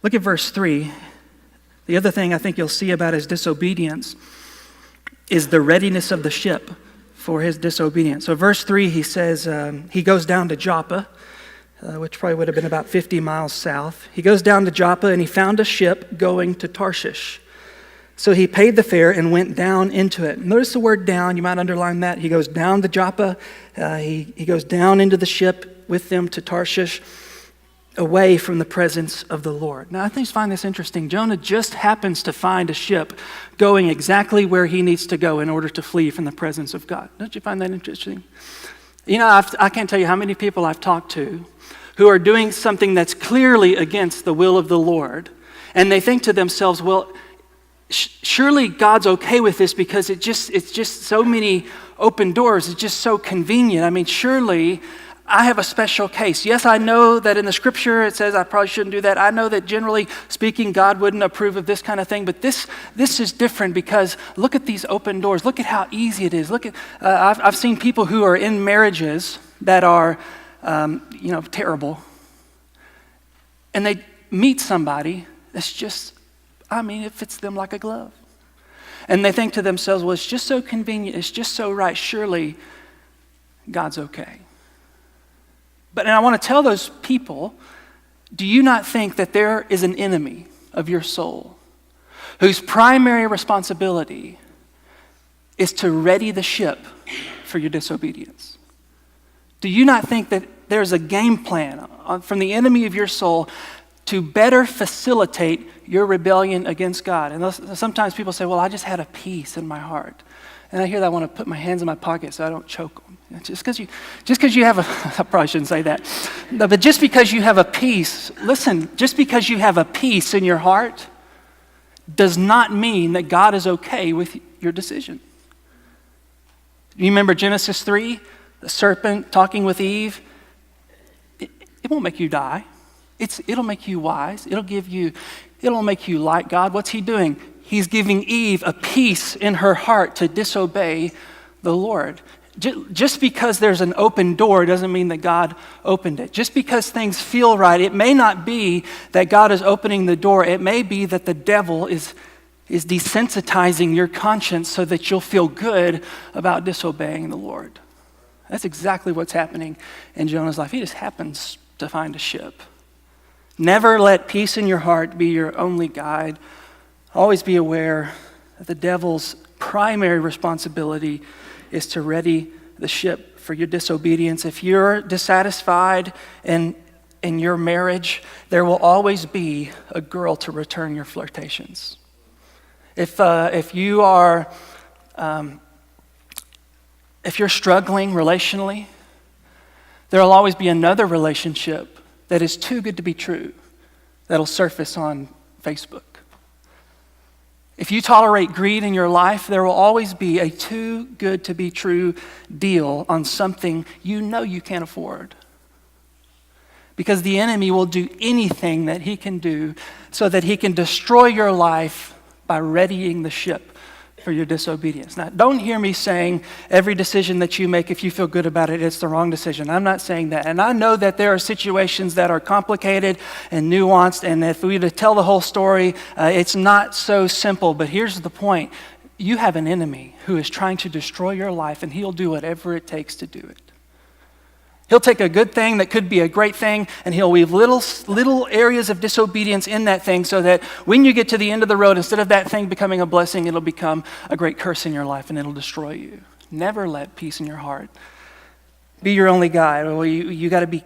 Look at verse 3. The other thing I think you'll see about his disobedience is the readiness of the ship for his disobedience. So verse 3, he says he goes down to Joppa, which probably would have been about 50 miles south. He goes down to Joppa and he found a ship going to Tarshish. So he paid the fare and went down into it. Notice the word down, you might underline that. He goes down to Joppa. He goes down into the ship with them to Tarshish, away from the presence of the Lord. Now, I think I find this interesting. Jonah just happens to find a ship going exactly where he needs to go in order to flee from the presence of God. Don't you find that interesting? You know, I can't tell you how many people I've talked to who are doing something that's clearly against the will of the Lord, and they think to themselves, well, surely God's okay with this because it's just so many open doors. It's just so convenient. I mean, surely I have a special case. Yes, I know that in the scripture it says I probably shouldn't do that. I know that generally speaking, God wouldn't approve of this kind of thing, but this is different because look at these open doors. Look at how easy it is. Look at I've seen people who are in marriages that are terrible, and they meet somebody that's just, it fits them like a glove. And they think to themselves, well, it's just so convenient, it's just so right, surely God's okay. But I want to tell those people, do you not think that there is an enemy of your soul whose primary responsibility is to ready the ship for your disobedience? Do you not think that there's a game plan from the enemy of your soul to better facilitate your rebellion against God? And sometimes people say, well, I just had a peace in my heart. And I hear that I want to put my hands in my pocket so I don't choke them. Just because you have I probably shouldn't say that. No, but just because you have a peace, listen, just because you have a peace in your heart does not mean that God is okay with your decision. You remember Genesis 3, the serpent talking with Eve? It won't make you die. It'll make you wise. It'll make you like God. What's he doing? He's giving Eve a peace in her heart to disobey the Lord. Just because there's an open door doesn't mean that God opened it. Just because things feel right, it may not be that God is opening the door. It may be that the devil is desensitizing your conscience so that you'll feel good about disobeying the Lord. That's exactly what's happening in Jonah's life. He just happens to find a ship. Never let peace in your heart be your only guide. Always be aware that the devil's primary responsibility is to ready the ship for your disobedience. If you're dissatisfied in your marriage, there will always be a girl to return your flirtations. If you're struggling relationally, there will always be another relationship that is too good to be true that'll surface on Facebook. If you tolerate greed in your life, there will always be a too good to be true deal on something you know you can't afford. Because the enemy will do anything that he can do so that he can destroy your life by readying the ship for your disobedience. Now, don't hear me saying every decision that you make, if you feel good about it, it's the wrong decision. I'm not saying that. And I know that there are situations that are complicated and nuanced, and if we were to tell the whole story, it's not so simple. But here's the point. You have an enemy who is trying to destroy your life, and he'll do whatever it takes to do it. He'll take a good thing that could be a great thing, and he'll weave little areas of disobedience in that thing so that when you get to the end of the road, instead of that thing becoming a blessing, it'll become a great curse in your life and it'll destroy you. Never let peace in your heart be your only guide. Well, you got to be.